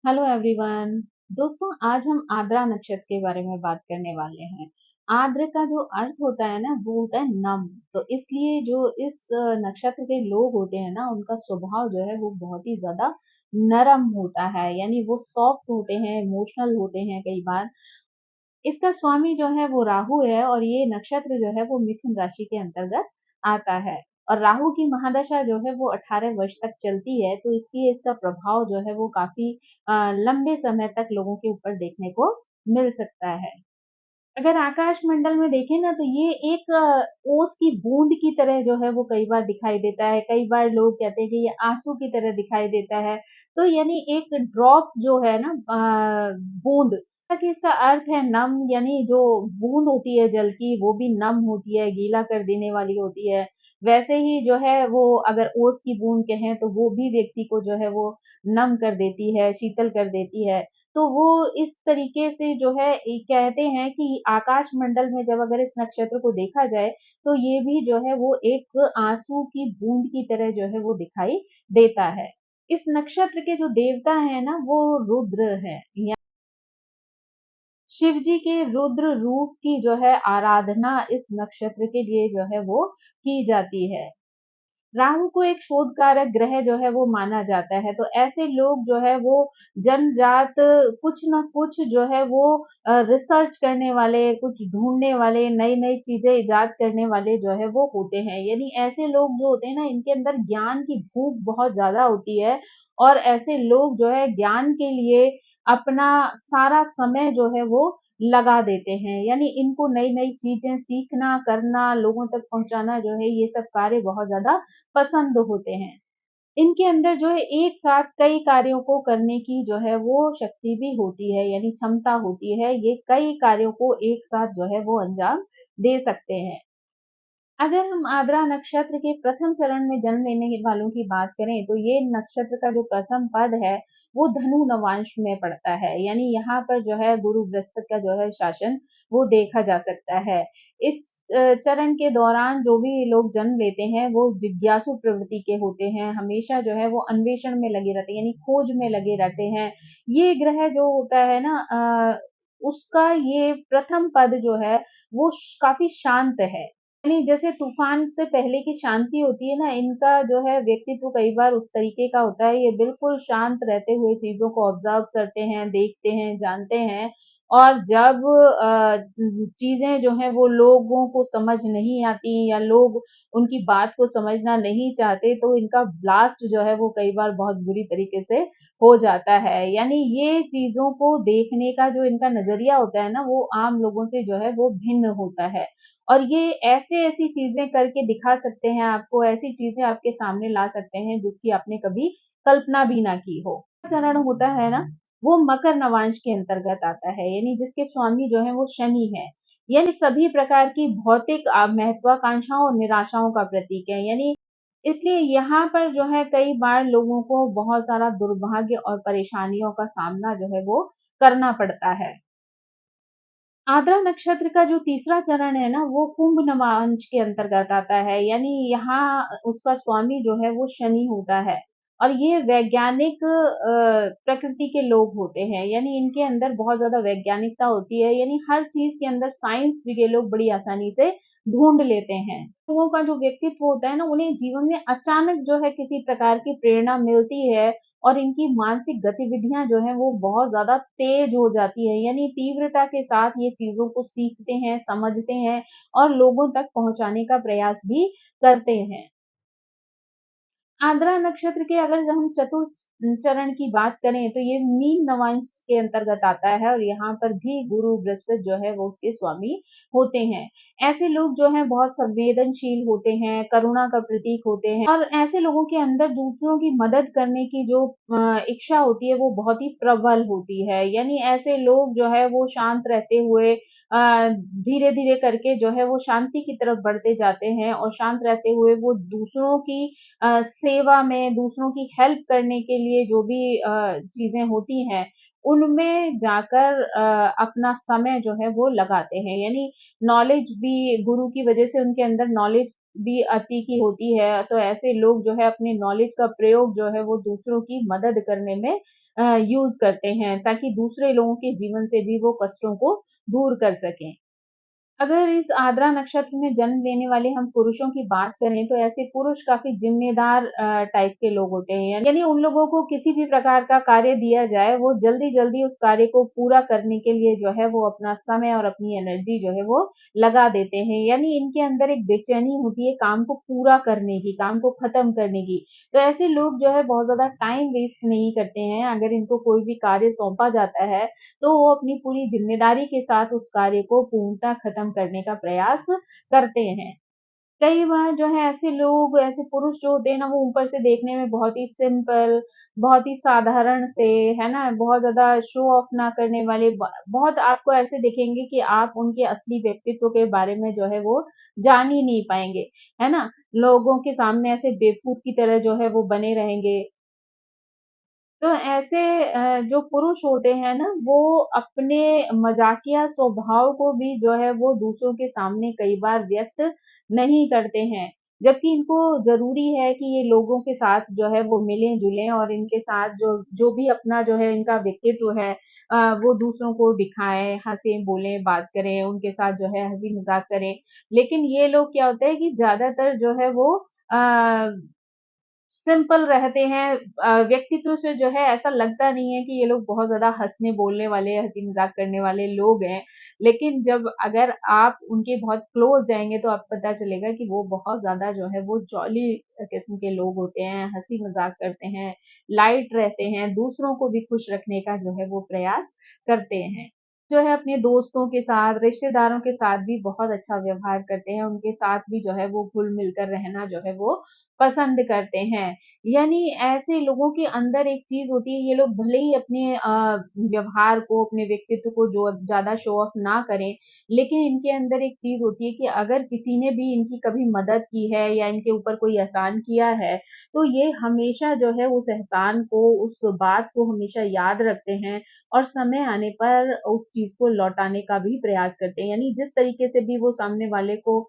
Hello everyone. दोस्तों, आज हम आद्रा नक्षत्र के बारे में बात करने वाले हैं। आद्र का जो अर्थ होता है ना, वो होता है नम। तो इसलिए जो इस नक्षत्र के लोग होते हैं ना, उनका स्वभाव जो है वो बहुत ही ज्यादा नरम होता है। यानी वो सॉफ्ट होते हैं, इमोशनल होते हैं कई बार। इसका स्वामी जो है वो राहु है, और ये नक्षत्र जो है वो मिथुन राशि के अंतर्गत आता है। और राहु की महादशा जो है वो 18 वर्ष तक चलती है, तो इसलिए इसका प्रभाव जो है वो काफी लंबे समय तक लोगों के ऊपर देखने को मिल सकता है। अगर आकाश मंडल में देखें ना, तो ये एक ओस की बूंद की तरह जो है वो कई बार दिखाई देता है। कई बार लोग कहते हैं कि ये आंसू की तरह दिखाई देता है। तो यानी एक ड्रॉप जो है ना, बूंद, कि इसका अर्थ है नम। यानी जो बूंद होती है जल की, वो भी नम होती है, गीला कर देने वाली होती है। वैसे ही जो है वो, अगर ओस की बूंद कहें तो वो भी व्यक्ति को जो है वो नम कर देती है, शीतल कर देती है। तो वो इस तरीके से जो है कहते हैं कि आकाश मंडल में जब अगर इस नक्षत्र को देखा जाए, तो ये भी जो है वो एक आंसू की बूंद की तरह जो है वो दिखाई देता है। इस नक्षत्र के जो देवता है ना, वो रुद्र है। शिव जी के रुद्र रूप की जो है आराधना इस नक्षत्र के लिए जो है वो की जाती है। राहु को एक शोधकारक ग्रह जो है वो माना जाता है। तो ऐसे लोग जो है वो जनजात, कुछ ना कुछ जो है वो रिसर्च करने वाले, कुछ ढूंढने वाले, नई नई चीजें इजाद करने वाले जो है वो होते हैं। यानी ऐसे लोग जो होते हैं ना, इनके अंदर ज्ञान की भूख बहुत ज्यादा होती है। और ऐसे लोग जो है ज्ञान के लिए अपना सारा समय जो है वो लगा देते हैं। यानी इनको नई नई चीजें सीखना, करना, लोगों तक पहुंचाना जो है, ये सब कार्य बहुत ज्यादा पसंद होते हैं। इनके अंदर जो है एक साथ कई कार्यों को करने की जो है वो शक्ति भी होती है, यानी क्षमता होती है। ये कई कार्यों को एक साथ जो है वो अंजाम दे सकते हैं। अगर हम आद्रा नक्षत्र के प्रथम चरण में जन्म लेने वालों की बात करें, तो ये नक्षत्र का जो प्रथम पद है वो धनु नवांश में पड़ता है। यानी यहाँ पर जो है गुरु बृहस्पति का जो है शासन वो देखा जा सकता है। इस चरण के दौरान जो भी लोग जन्म लेते हैं वो जिज्ञासु प्रवृत्ति के होते हैं। हमेशा जो है वो अन्वेषण में लगे रहते हैं, यानी खोज में लगे रहते हैं। ये ग्रह जो होता है ना, उसका ये प्रथम पद जो है वो काफी शांत है। यानी जैसे तूफान से पहले की शांति होती है ना, इनका जो है व्यक्तित्व कई बार उस तरीके का होता है। ये बिल्कुल शांत रहते हुए चीजों को ऑब्जर्व करते हैं, देखते हैं, जानते हैं। और जब चीजें जो है वो लोगों को समझ नहीं आती, या लोग उनकी बात को समझना नहीं चाहते, तो इनका ब्लास्ट जो है वो कई बार बहुत बुरी तरीके से हो जाता है। यानी ये चीजों को देखने का जो इनका नजरिया होता है ना, वो आम लोगों से जो है वो भिन्न होता है। और ये ऐसी-ऐसी चीज़ें करके दिखा सकते हैं आपको, ऐसी चीज़ें आपके सामने ला सकते हैं जिसकी आपने कभी कल्पना भी ना की हो। चरण होता है ना, वो मकर नवांश के अंतर्गत आता है। यानी जिसके स्वामी जो है वो शनि है। यानी सभी प्रकार की भौतिक महत्वाकांक्षाओं और निराशाओं का प्रतीक है। यानी इसलिए यहाँ पर जो है कई बार लोगों को बहुत सारा दुर्भाग्य और परेशानियों का सामना जो है वो करना पड़ता है। आद्रा नक्षत्र का जो तीसरा चरण है ना, वो कुंभ नवांश के अंतर्गत आता है। यानी यहाँ उसका स्वामी जो है वो शनि होता है। और ये वैज्ञानिक प्रकृति के लोग होते हैं। यानी इनके अंदर बहुत ज्यादा वैज्ञानिकता होती है। यानी हर चीज के अंदर साइंस ये लोग बड़ी आसानी से ढूंढ लेते हैं। लोगों का जो व्यक्तित्व होता है ना, उन्हें जीवन में अचानक जो है किसी प्रकार की प्रेरणा मिलती है। और इनकी मानसिक गतिविधियां जो है वो बहुत ज्यादा तेज हो जाती है। यानी तीव्रता के साथ ये चीजों को सीखते हैं, समझते हैं, और लोगों तक पहुंचाने का प्रयास भी करते हैं। आद्रा नक्षत्र के अगर हम चतुर्थ चरण की बात करें, तो ये मीन नवांश के अंतर्गत आता है। और यहाँ पर भी गुरु बृहस्पति जो है वो उसके स्वामी होते हैं। ऐसे लोग जो हैं बहुत संवेदनशील होते हैं, करुणा का प्रतीक होते हैं। और ऐसे लोगों के अंदर दूसरों की मदद करने की जो इच्छा होती है वो बहुत ही प्रबल होती है। यानी ऐसे लोग जो है वो शांत रहते हुए धीरे धीरे करके जो है वो शांति की तरफ बढ़ते जाते हैं। और शांत रहते हुए वो दूसरों की सेवा में, दूसरों की हेल्प करने के लिए जो भी चीजें होती हैं, उनमें जाकर अपना समय जो है वो लगाते हैं। यानी नॉलेज भी गुरु की वजह से उनके अंदर नॉलेज भी अति की होती है, तो ऐसे लोग जो है अपने नॉलेज का प्रयोग जो है वो दूसरों की मदद करने में यूज़ करते हैं, ताकि दूसरे लोगों के जीवन से भी वो कष्टों को दूर कर सकें। अगर इस आर्द्रा नक्षत्र में जन्म लेने वाले हम पुरुषों की बात करें, तो ऐसे पुरुष काफ़ी ज़िम्मेदार टाइप के लोग होते हैं। यानी उन लोगों को किसी भी प्रकार का कार्य दिया जाए, वो जल्दी-जल्दी उस कार्य को पूरा करने के लिए जो है वो अपना समय और अपनी एनर्जी जो है वो लगा देते हैं। यानी इनके अंदर एक बेचैनी होती है काम को पूरा करने की, काम को ख़त्म करने की। तो ऐसे लोग जो है बहुत ज़्यादा टाइम वेस्ट नहीं करते हैं। अगर इनको कोई भी कार्य सौंपा जाता है, तो वो अपनी पूरी ज़िम्मेदारी के साथ उस कार्य को पूर्णतः खत्म करने का प्रयास करते हैं। कई बार जो है ऐसे लोग, ऐसे पुरुष जो होते हैं ना, वो ऊपर से देखने में बहुत ही सिंपल, बहुत ही साधारण से, है ना? बहुत ज़्यादा शो ऑफ ना करने वाले, बहुत आपको ऐसे दिखेंगे कि आप उनके असली व्यक्तित्व के बारे में जो है वो जान ही नहीं पाएँगे, है ना? लोगों के सामने ऐसे बेवकूफ़ की तरह जो है वो बने रहेंगे। तो ऐसे जो पुरुष होते हैं ना, वो अपने मज़ाकिया स्वभाव को भी जो है वो दूसरों के सामने कई बार व्यक्त नहीं करते हैं। जबकि इनको ज़रूरी है कि ये लोगों के साथ जो है वो मिलें-जुलें और इनके साथ जो जो भी अपना जो है इनका व्यक्तित्व है वो दूसरों को दिखाएँ, हँसें, बोलें, बात करें, उनके साथ जो है हँसी-मज़ाक करें। लेकिन ये लोग क्या होता है कि ज़्यादातर जो है वो अ सिंपल रहते हैं, व्यक्तित्व से जो है ऐसा लगता नहीं है कि ये लोग बहुत ज़्यादा हँसने-बोलने वाले, हँसी-मज़ाक करने वाले लोग हैं। लेकिन जब अगर आप उनके बहुत क्लोज़ जाएँगे तो आपको पता चलेगा कि वो बहुत ज़्यादा जो है वो जॉली किस्म के लोग होते हैं, हँसी-मज़ाक करते हैं, लाइट रहते हैं, दूसरों को भी खुश रखने का जो है वो प्रयास करते हैं। जो है अपने दोस्तों के साथ, रिश्तेदारों के साथ भी बहुत अच्छा व्यवहार करते हैं, उनके साथ भी जो है वो घुल-मिल कर रहना जो है वो पसंद करते हैं। यानी ऐसे लोगों के अंदर एक चीज़ होती है, ये लोग भले ही अपने व्यवहार को, अपने व्यक्तित्व को जो ज़्यादा शो ऑफ ना करें, लेकिन इनके अंदर एक चीज़ होती है कि अगर किसी ने भी इनकी कभी मदद की है या इनके ऊपर कोई एहसान किया है, तो ये हमेशा जो है उस एहसान को, उस बात को हमेशा याद रखते हैं और समय आने पर उस चीज़ को लौटाने का भी प्रयास करते हैं। यानी जिस तरीके से भी वो सामने वाले को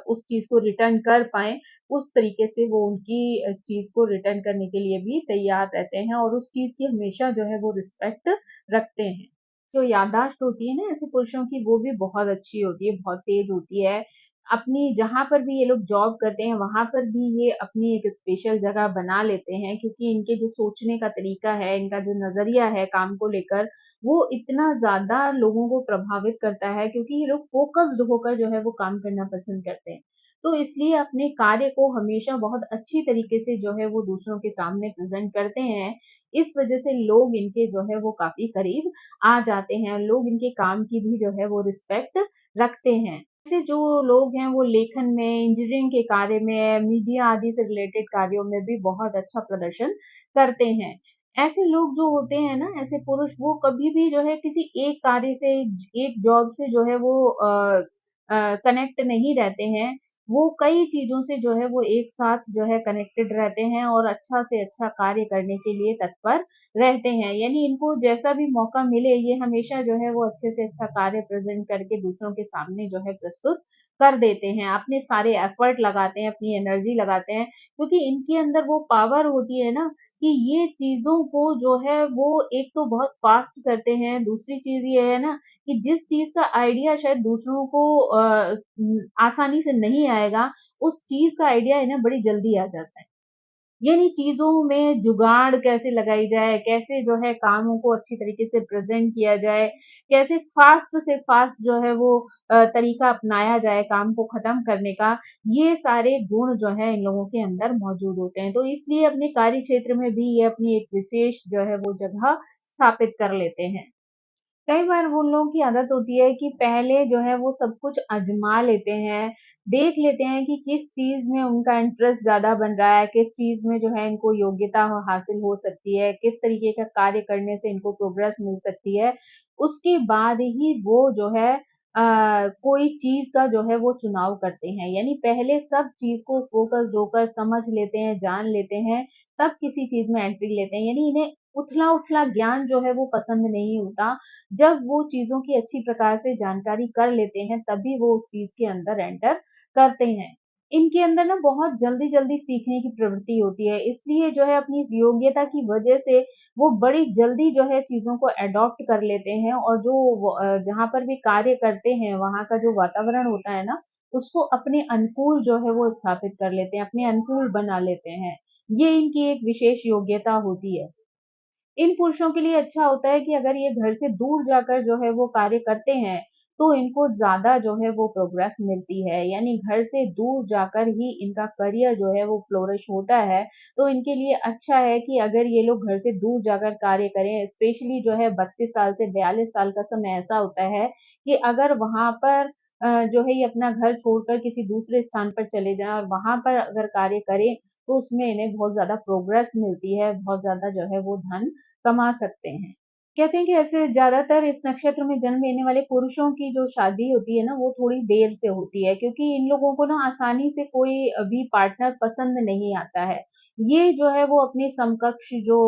उस चीज़ को रिटर्न कर पाएँ, उस तरीके से वो उनकी चीज़ को रिटर्न करने के लिए भी तैयार रहते हैं और उस चीज़ की हमेशा जो है वो रिस्पेक्ट रखते हैं। जो याददाश्त होती है ना ऐसे पुरुषों की, वो भी बहुत अच्छी होती है, बहुत तेज़ होती है। अपनी जहाँ पर भी ये लोग जॉब करते हैं, वहाँ पर भी ये अपनी एक स्पेशल जगह बना लेते हैं, क्योंकि इनके जो सोचने का तरीका है, इनका जो नज़रिया है काम को लेकर, वो इतना ज़्यादा लोगों को प्रभावित करता है, क्योंकि ये लोग फ़ोकस्ड होकर जो है वो काम करना पसंद करते हैं। तो इसलिए अपने कार्य को हमेशा बहुत अच्छी तरीके से जो है वो दूसरों के सामने प्रेज़ेंट करते हैं। इस वज़ह से लोग इनके जो है वो काफ़ी करीब आ जाते हैं। लोग इनके काम की भी जो है वो रिस्पेक्ट रखते हैं। ऐसे जो लोग हैं वो लेखन में, इंजीनियरिंग के कार्य में, मीडिया आदि से रिलेटेड कार्यों में भी बहुत अच्छा प्रदर्शन करते हैं। ऐसे लोग जो होते हैं ना, ऐसे पुरुष, वो कभी भी जो है किसी एक कार्य से, एक जॉब से जो है वो कनेक्ट नहीं रहते हैं। वो कई चीज़ों से जो है वो एक साथ जो है कनेक्टेड रहते हैं और अच्छा से अच्छा कार्य करने के लिए तत्पर रहते हैं। यानी इनको जैसा भी मौका मिले, ये हमेशा जो है वो अच्छे से अच्छा कार्य प्रेज़ेंट करके दूसरों के सामने जो है प्रस्तुत कर देते हैं। अपने सारे एफ़र्ट लगाते हैं, अपनी एनर्जी लगाते हैं, क्योंकि इनके अंदर वो पावर होती है ना कि ये चीज़ों को जो है वो एक तो बहुत फ़ास्ट करते हैं, दूसरी चीज़ ये है ना कि जिस चीज़ का आइडिया शायद दूसरों को आसानी से नहीं आएगा, उस चीज़ का आइडिया इन्हें बड़ी जल्दी आ जाता है। यानी चीज़ों में जुगाड़ कैसे लगाई जाए, कैसे जो है कामों को अच्छी तरीके से प्रेज़ेंट किया जाए, कैसे फ़ास्ट से फ़ास्ट जो है वो तरीका अपनाया जाए काम को ख़त्म करने का, ये सारे गुण जो है इन लोगों के अंदर मौजूद होते हैं। तो इसलिए अपने कार्य क्षेत्र में भी ये अपनी एक विशेष जो है वो जगह स्थापित कर लेते हैं। कई बार उन लोगों की आदत होती है कि पहले जो है वो सब कुछ आज़मा लेते हैं, देख लेते हैं कि किस चीज़ में उनका इंटरेस्ट ज़्यादा बन रहा है, किस चीज़ में जो है इनको योग्यता हासिल हो सकती है, किस तरीके का कार्य करने से इनको प्रोग्रेस मिल सकती है। उसके बाद ही वो जो है कोई चीज़ का जो है वो चुनाव करते हैं। यानी पहले सब चीज़ को फ़ोकस्ड होकर समझ लेते हैं, जान लेते हैं, तब किसी चीज़ में एंट्री लेते हैं। यानी इन्हें उथला-उथला ज्ञान जो है वो पसंद नहीं होता। जब वो चीज़ों की अच्छी प्रकार से जानकारी कर लेते हैं, तभी वो उस चीज़ के अंदर एंटर करते हैं। इनके अंदर ना बहुत जल्दी-जल्दी सीखने की प्रवृत्ति होती है, इसलिए जो है अपनी इस योग्यता की वजह से वो बड़ी जल्दी जो है चीज़ों को एडॉप्ट कर लेते हैं और जो जहाँ पर भी कार्य करते हैं, वहाँ का जो वातावरण होता है ना, उसको अपने अनुकूल जो है वो स्थापित कर लेते हैं, अपने अनुकूल बना लेते हैं। ये इनकी एक विशेष योग्यता होती है। इन पुरुषों के लिए अच्छा होता है कि अगर ये घर से दूर जाकर जो है वो कार्य करते हैं, तो इनको ज़्यादा जो है वो प्रोग्रेस मिलती है। यानी घर से दूर जाकर ही इनका करियर जो है वो फ्लोरिश होता है। तो इनके लिए अच्छा है कि अगर ये लोग घर से दूर जाकर कार्य करें, स्पेशली जो है 32 साल से 42 साल का समय ऐसा होता है कि अगर वहाँ पर जो है ये अपना घर छोड़कर किसी दूसरे स्थान पर चले जाएँ और वहाँ पर अगर कार्य करें, तो उसमें इन्हें बहुत ज़्यादा प्रोग्रेस मिलती है, बहुत ज़्यादा जो है वो धन कमा सकते हैं। कहते हैं कि ऐसे ज़्यादातर इस नक्षत्र में जन्म लेने वाले पुरुषों की जो शादी होती है ना, वो थोड़ी देर से होती है क्योंकि इन लोगों को ना आसानी से कोई भी पार्टनर पसंद नहीं आता है। ये जो है वो अपने समकक्ष जो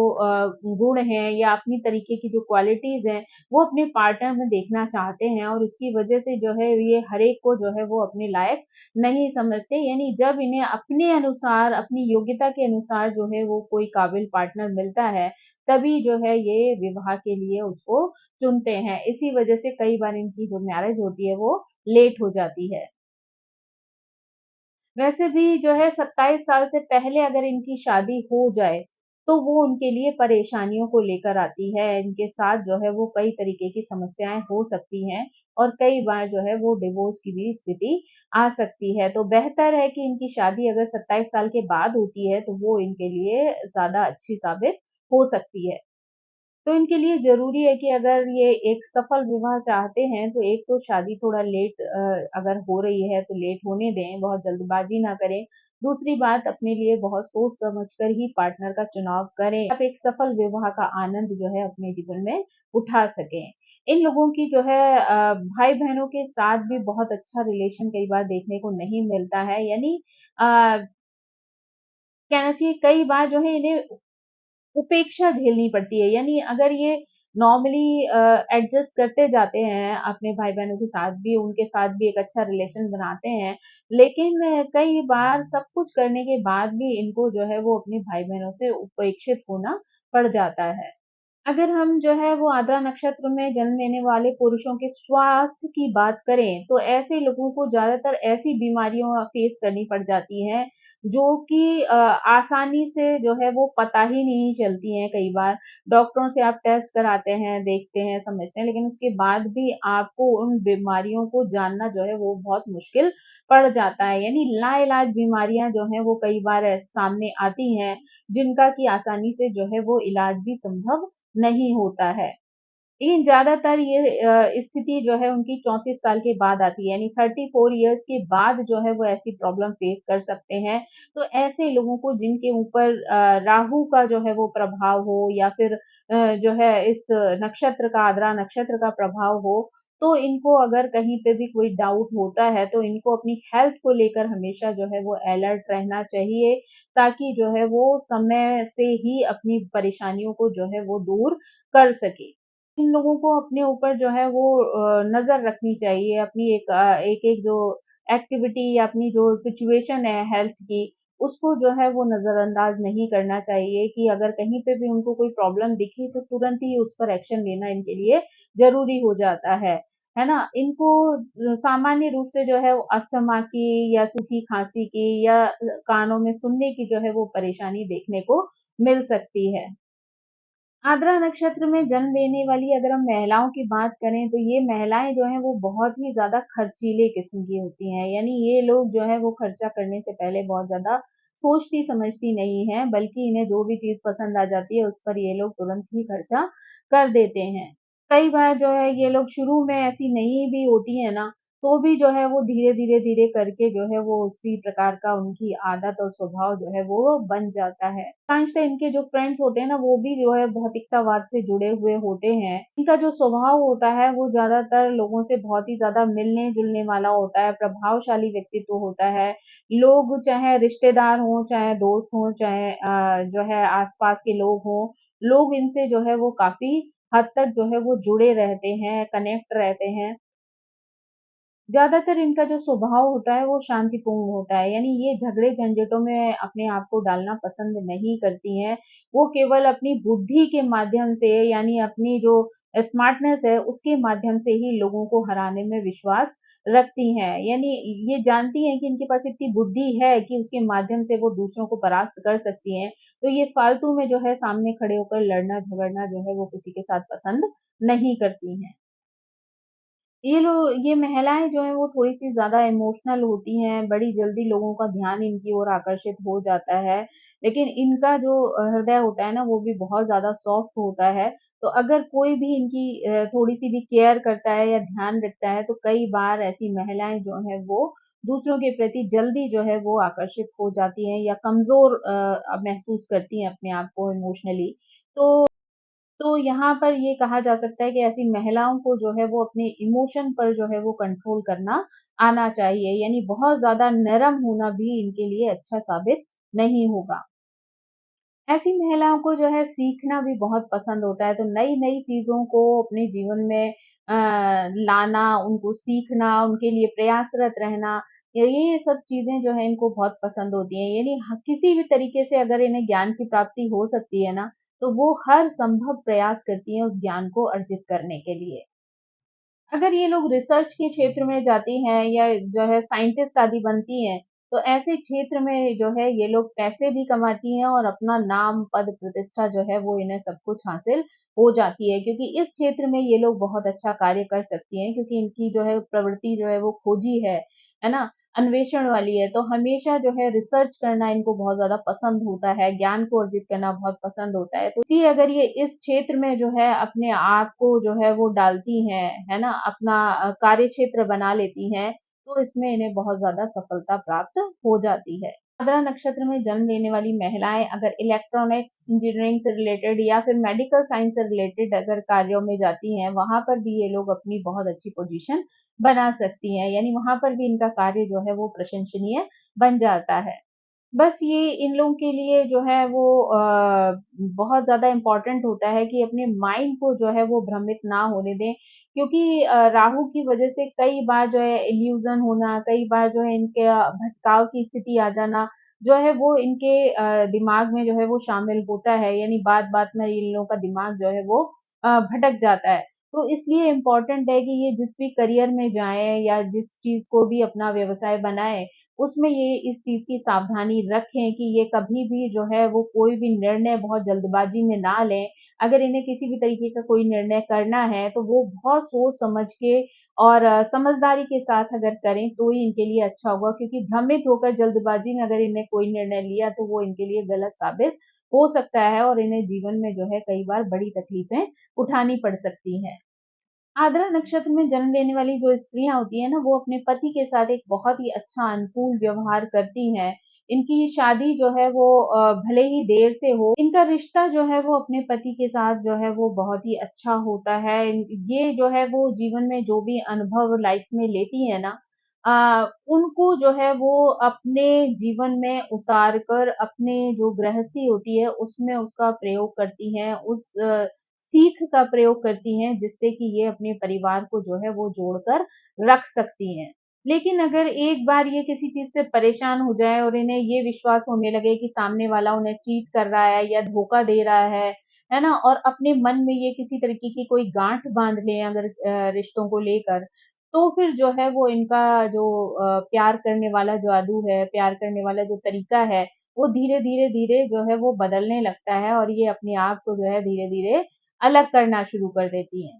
गुण हैं या अपनी तरीके की जो क्वालिटीज़ हैं, वो अपने पार्टनर में देखना चाहते हैं और उसकी वजह से जो है ये हर एक को जो है वो अपने लायक नहीं समझते। यानी जब इन्हें अपने अनुसार, अपनी योग्यता के अनुसार जो है वो कोई काबिल पार्टनर मिलता है, तभी जो है ये विवाह के लिए उसको चुनते हैं। इसी वजह से कई बार इनकी जो मैरिज होती है वो लेट हो जाती है। वैसे भी जो है 27 साल से पहले अगर इनकी शादी हो जाए, तो वो उनके लिए परेशानियों को लेकर आती है। इनके साथ जो है वो कई तरीके की समस्याएँ हो सकती हैं और कई बार जो है वो डिवोर्स की भी स्थिति आ सकती है। तो बेहतर है कि इनकी शादी अगर 27 साल के बाद होती है, तो वो इनके लिए ज़्यादा अच्छी साबित हो सकती है। तो इनके लिए ज़रूरी है कि अगर ये एक सफल विवाह चाहते हैं, तो एक तो शादी थोड़ा लेट अगर हो रही है, तो लेट होने दें, बहुत जल्दबाज़ी ना करें। दूसरी बात अपने लिए बहुत सोच समझ कर ही पार्टनर का चुनाव करें। आप एक सफल विवाह का आनंद जो है अपने जीवन में उठा सकें। इन लोगों की जो है भाई-बहनों के साथ भी बहुत अच्छा रिलेशन कई बार देखने को नहीं मिलता है। यानी अ, कहना चाहिए कई बार जो है इन्हें उपेक्षा झेलनी पड़ती है। यानी अगर ये नॉर्मली एडजस्ट करते जाते हैं अपने भाई-बहनों के साथ भी, उनके साथ भी एक अच्छा रिलेशन बनाते हैं, लेकिन कई बार सब कुछ करने के बाद भी इनको जो है वो अपने भाई-बहनों से उपेक्षित होना पड़ जाता है। अगर हम जो है वो आद्रा नक्षत्र में जन्म लेने वाले पुरुषों के स्वास्थ्य की बात करें, तो ऐसे लोगों को ज़्यादातर ऐसी बीमारियाँ फेस करनी पड़ जाती हैं, जो कि आसानी से जो है वो पता ही नहीं चलती हैं कई बार। डॉक्टरों से आप टेस्ट कराते हैं, देखते हैं, समझते हैं, लेकिन उसके बाद भी आपको उन बीमारियों को जानना जो है वो बहुत मुश्किल पड़ जाता है। यानी लाइलाज बीमारियाँ जो हैं वो कई बार सामने आती हैं, जिनका कि आसानी से जो है वो इलाज भी संभव नहीं होता है। लेकिन ज़्यादातर ये स्थिति जो है उनकी 34 साल के बाद आती है, यानी 34 इयर्स के बाद जो है वो ऐसी प्रॉब्लम फेस कर सकते हैं। तो ऐसे लोगों को जिनके ऊपर राहु का जो है वो प्रभाव हो या फिर जो है इस नक्षत्र का आद्रा नक्षत्र का प्रभाव हो, तो इनको अगर कहीं पे भी कोई डाउट होता है, तो इनको अपनी हेल्थ को लेकर हमेशा जो है वो अलर्ट रहना चाहिए, ताकि जो है वो समय से ही अपनी परेशानियों को जो है वो दूर कर सके। इन लोगों को अपने ऊपर जो है वो नज़र रखनी चाहिए, अपनी एक-एक जो एक्टिविटी या अपनी जो सिचुएशन है हेल्थ की, उसको जो है वो नज़रअंदाज नहीं करना चाहिए कि अगर कहीं पे भी उनको कोई प्रॉब्लम दिखी तो तुरंत ही उस पर एक्शन लेना इनके लिए ज़रूरी हो जाता है ना? इनको सामान्य रूप से जो है वो अस्थमा की या सूखी खाँसी की या कानों में सुनने की जो है वो परेशानी देखने को मिल सकती है। आद्रा नक्षत्र में जन्म लेने वाली अगर हम महिलाओं की बात करें तो ये महिलाएँ जो हैं वो बहुत ही ज़्यादा खर्चीले किस्म की होती हैं। यानी ये लोग जो है वो खर्चा करने से पहले बहुत ज़्यादा सोचती-समझती नहीं हैं, बल्कि इन्हें जो भी चीज़ पसंद आ जाती है उस पर ये लोग तुरंत ही खर्चा कर देते हैं। कई बार जो है ये लोग शुरू में ऐसी नहीं भी होती हैं ना, तो भी जो है वो धीरे-धीरे करके जो है वो उसी प्रकार का उनकी आदत और स्वभाव जो है वो बन जाता है। अधिकांशतः इनके जो फ्रेंड्स होते हैं ना वो भी जो है भौतिकतावाद से जुड़े हुए होते हैं। इनका जो स्वभाव होता है वो ज़्यादातर लोगों से बहुत ही ज़्यादा मिलने-जुलने वाला होता है, प्रभावशाली व्यक्तित्व होता है। लोग चाहे रिश्तेदार हों, चाहे दोस्त हों, चाहे जो है आस-पास के लोग हों, लोग इनसे जो है वो काफ़ी हद तक जो है वो जुड़े रहते हैं, कनेक्ट रहते हैं। ज़्यादातर इनका जो स्वभाव होता है वो शांतिपूर्ण होता है, यानी ये झगड़े झंझटों में अपने आप को डालना पसंद नहीं करती हैं। वो केवल अपनी बुद्धि के माध्यम से यानी अपनी जो स्मार्टनेस है उसके माध्यम से ही लोगों को हराने में विश्वास रखती हैं। यानी ये जानती हैं कि इनके पास इतनी बुद्धि है कि उसके माध्यम से वो दूसरों को परास्त कर सकती हैं। तो ये फालतू में जो है सामने खड़े होकर लड़ना झगड़ना जो है वो किसी के साथ पसंद नहीं करती हैं। ये महिलाएँ जो हैं वो थोड़ी-सी ज़्यादा इमोशनल होती हैं, बड़ी जल्दी लोगों का ध्यान इनकी ओर आकर्षित हो जाता है। लेकिन इनका जो हृदय होता है ना वो भी बहुत ज़्यादा सॉफ्ट होता है। तो अगर कोई भी इनकी थोड़ी-सी भी केयर करता है या ध्यान रखता है तो कई बार ऐसी महिलाएँ जो हैं वो दूसरों के प्रति जल्दी जो है वो आकर्षित हो जाती हैं या कमज़ोर महसूस करती हैं अपने आप को इमोशनली। तो यहाँ पर ये कहा जा सकता है कि ऐसी महिलाओं को जो है वो अपने इमोशन पर जो है वो कंट्रोल करना आना चाहिए, यानी बहुत ज़्यादा नरम होना भी इनके लिए अच्छा साबित नहीं होगा। ऐसी महिलाओं को जो है सीखना भी बहुत पसंद होता है, तो नई-नई चीज़ों को अपने जीवन में लाना, उनको सीखना, उनके लिए प्रयासरत रहना, ये सब चीज़ें जो हैं इनको बहुत पसंद होती हैं। यानी किसी भी तरीके से अगर इन्हें ज्ञान की प्राप्ति हो सकती है ना, तो वो हर संभव प्रयास करती हैं उस ज्ञान को अर्जित करने के लिए। अगर ये लोग रिसर्च के क्षेत्र में जाती हैं या जो है साइंटिस्ट आदि बनती हैं, तो ऐसे क्षेत्र में जो है ये लोग पैसे भी कमाती हैं और अपना नाम, पद, प्रतिष्ठा जो है वो इन्हें सब कुछ हासिल हो जाती है क्योंकि इस क्षेत्र में ये लोग बहुत अच्छा कार्य कर सकती हैं क्योंकि इनकी जो है प्रवृत्ति जो है वो खोजी है ना? अन्वेषण वाली है, तो हमेशा जो है रिसर्च करना इनको बहुत ज़्यादा पसंद होता है, ज्ञान को अर्जित करना बहुत पसंद होता है। तो इसलिए अगर ये इस क्षेत्र में जो है अपने आप को जो है वो डालती हैं, है ना? अपना कार्यक्षेत्र बना लेती हैं, तो इसमें इन्हें बहुत ज़्यादा सफलता प्राप्त हो जाती है। आर्द्रा नक्षत्र में जन्म लेने वाली महिलाएँ अगर इलेक्ट्रॉनिक्स, इंजीनियरिंग से रिलेटेड या फिर मेडिकल साइंस से रिलेटेड अगर कार्यों में जाती हैं, वहाँ पर भी ये लोग अपनी बहुत अच्छी पोज़ीशन बना सकती हैं, यानी वहाँ पर भी इनका कार्य जो है वो प्रशंसनीय बन जाता है। बस ये इन लोगों के लिए जो है वो बहुत ज़्यादा इम्पोर्टेंट होता है कि अपने माइंड को जो है वो भ्रमित ना होने दें क्योंकि राहु की वज़ह से कई बार जो है इल्यूज़न होना, कई बार जो है इनके भटकाव की स्थिति आ जाना, जो है वो इनके दिमाग में जो है वो शामिल होता है, यानी बात-बात में इन लोगों का दिमाग जो है वो भटक जाता है। तो इसलिए इम्पोर्टेंट है कि ये जिस भी करियर में जाएँ या जिस चीज़ को भी अपना व्यवसाय बनाएँ, उसमें ये इस चीज़ की सावधानी रखें कि ये कभी भी जो है वो कोई भी निर्णय बहुत जल्दबाज़ी में ना लें। अगर इन्हें किसी भी तरीके का कोई निर्णय करना है, तो वो बहुत सोच समझ के और समझदारी के साथ अगर करें, तो ही इनके लिए अच्छा होगा क्योंकि भ्रमित होकर जल्दबाज़ी में अगर इन्हें कोई निर्णय लिया, तो वो इनके लिए गलत साबित हो सकता है और इन्हें जीवन में जो है कई बार बड़ी तकलीफ़ें उठानी पड़ सकती हैं। आर्द्रा नक्षत्र में जन्म लेने वाली जो स्त्रियाँ होती हैं ना, वो अपने पति के साथ एक बहुत ही अच्छा अनुकूल व्यवहार करती हैं। इनकी शादी जो है वो भले ही देर से हो, इनका रिश्ता जो है वो अपने पति के साथ जो है वो बहुत ही अच्छा होता है। ये जो है वो जीवन में जो भी अनुभव लाइफ में लेती हैं ना उनको जो है वो अपने जीवन में उतार कर अपने जो गृहस्थी होती है उसमें उसका प्रयोग करती हैं। उस सीख का प्रयोग करती हैं जिससे कि ये अपने परिवार को जो है वो जोड़कर रख सकती हैं। लेकिन अगर एक बार ये किसी चीज़ से परेशान हो जाएँ और इन्हें ये विश्वास होने लगे कि सामने वाला उन्हें चीट कर रहा है या धोखा दे रहा है ना? और अपने मन में ये किसी तरीके की कोई गाँठ बाँध लें अगर रिश्तों को लेकर, तो फिर जो है वो इनका जो प्यार करने वाला जादू है, प्यार करने वाला जो तरीका है, वो धीरे-धीरे, धीरे जो है वो बदलने लगता है और ये अपने आप को जो है धीरे-धीरे अलग करना शुरू कर देती हैं।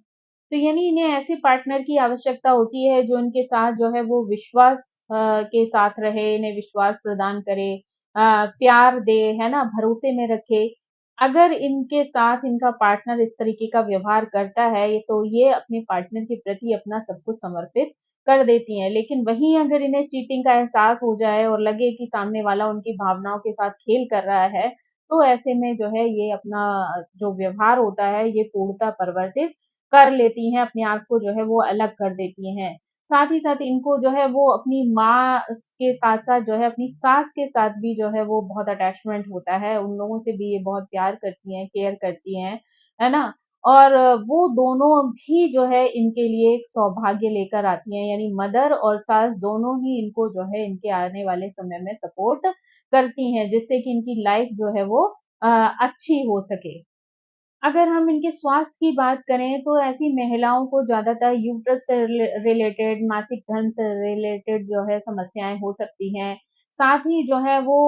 तो यानी इन्हें ऐसे पार्टनर की आवश्यकता होती है जो इनके साथ जो है वो विश्वास के साथ रहे, इन्हें विश्वास प्रदान करे प्यार दे, है ना? भरोसे में रखे। अगर इनके साथ इनका पार्टनर इस तरीके का व्यवहार करता है, तो ये अपने पार्टनर के प्रति अपना सब कुछ समर्पित कर देती हैं। लेकिन वहीं अगर इन्हें चीटिंग का एहसास हो जाए और लगे कि सामने वाला उनकी भावनाओं के साथ खेल कर रहा है, तो ऐसे में जो है ये अपना जो व्यवहार होता है, ये पूर्णतः परिवर्तित कर लेती हैं, अपने आप को जो है वो अलग कर देती हैं। साथ ही साथ इनको जो है वो अपनी माँ के साथ-साथ जो है अपनी सास के साथ भी जो है वो बहुत अटैचमेंट होता है। उन लोगों से भी ये बहुत प्यार करती हैं, केयर करती हैं, है ना? और वो दोनों भी जो है इनके लिए एक सौभाग्य लेकर आती हैं, यानी मदर और सास दोनों ही इनको जो है इनके आने वाले समय में सपोर्ट करती हैं, जिससे कि इनकी लाइफ जो है वो अ, अच्छी हो सके। अगर हम इनके स्वास्थ्य की बात करें तो ऐसी महिलाओं को ज़्यादातर यूट्रस से रिलेटेड, मासिक धर्म से रिलेटेड जो है समस्याएँ हो सकती हैं। साथ ही जो है वो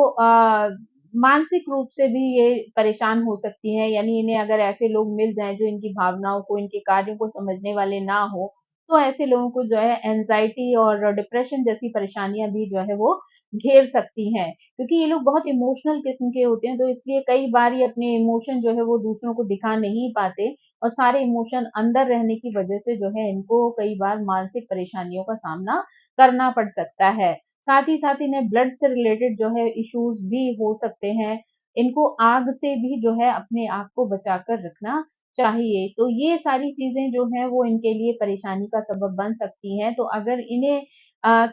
मानसिक रूप से भी ये परेशान हो सकती हैं, यानी इन्हें अगर ऐसे लोग मिल जाएँ जो इनकी भावनाओं को, इनके कार्यों को समझने वाले ना हों, तो ऐसे लोगों को जो है एंग्ज़ायटी और डिप्रेशन जैसी परेशानियाँ भी जो है वो घेर सकती हैं। क्योंकि ये लोग बहुत इमोशनल किस्म के होते हैं, तो इसलिए कई बार ये अपने इमोशन जो है वो दूसरों को दिखा नहीं पाते और सारे इमोशन अंदर रहने की वजह से जो है इनको कई बार मानसिक परेशानियों का सामना करना पड़ सकता है। साथ ही साथ इन्हें ब्लड से रिलेटेड जो है इश्यूज़ भी हो सकते हैं। इनको आग से भी जो है अपने आप को बचाकर रखना चाहिए। तो ये सारी चीज़ें जो हैं वो इनके लिए परेशानी का सबब बन सकती हैं। तो अगर इन्हें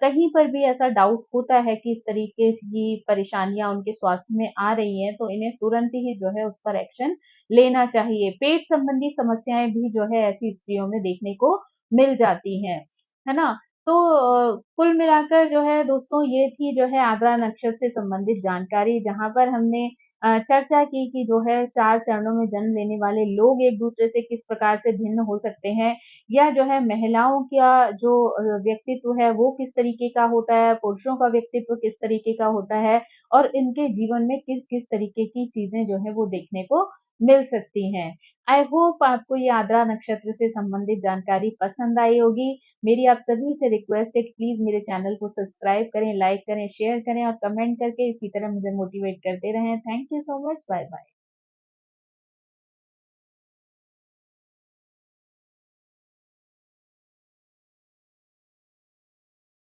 कहीं पर भी ऐसा डाउट होता है कि इस तरीके की परेशानियाँ उनके स्वास्थ्य में आ रही हैं, तो इन्हें तुरंत ही जो है उस पर एक्शन लेना चाहिए। पेट संबंधी समस्याएँ भी जो है ऐसी स्त्रियों में देखने को मिल जाती हैं, है ना? तो कुल मिलाकर जो है दोस्तों ये थी जो है आद्रा नक्षत्र से संबंधित जानकारी, जहाँ पर हमने चर्चा की कि जो है 4 चरणों में जन्म लेने वाले लोग एक-दूसरे से किस प्रकार से भिन्न हो सकते हैं, या जो है महिलाओं का जो व्यक्तित्व है वो किस तरीके का होता है, पुरुषों का व्यक्तित्व किस तरीके का होता है और इनके जीवन में किस-किस तरीके की चीज़ें जो है वो देखने को मिल सकती हैं। आई होप आपको ये आद्रा नक्षत्र से संबंधित जानकारी पसंद आई होगी। मेरी आप सभी से रिक्वेस्ट है कि प्लीज़ मेरे चैनल को सब्सक्राइब करें, लाइक करें, शेयर करें और कमेंट करके इसी तरह मुझे मोटिवेट करते रहें। Thank you so much. Bye bye.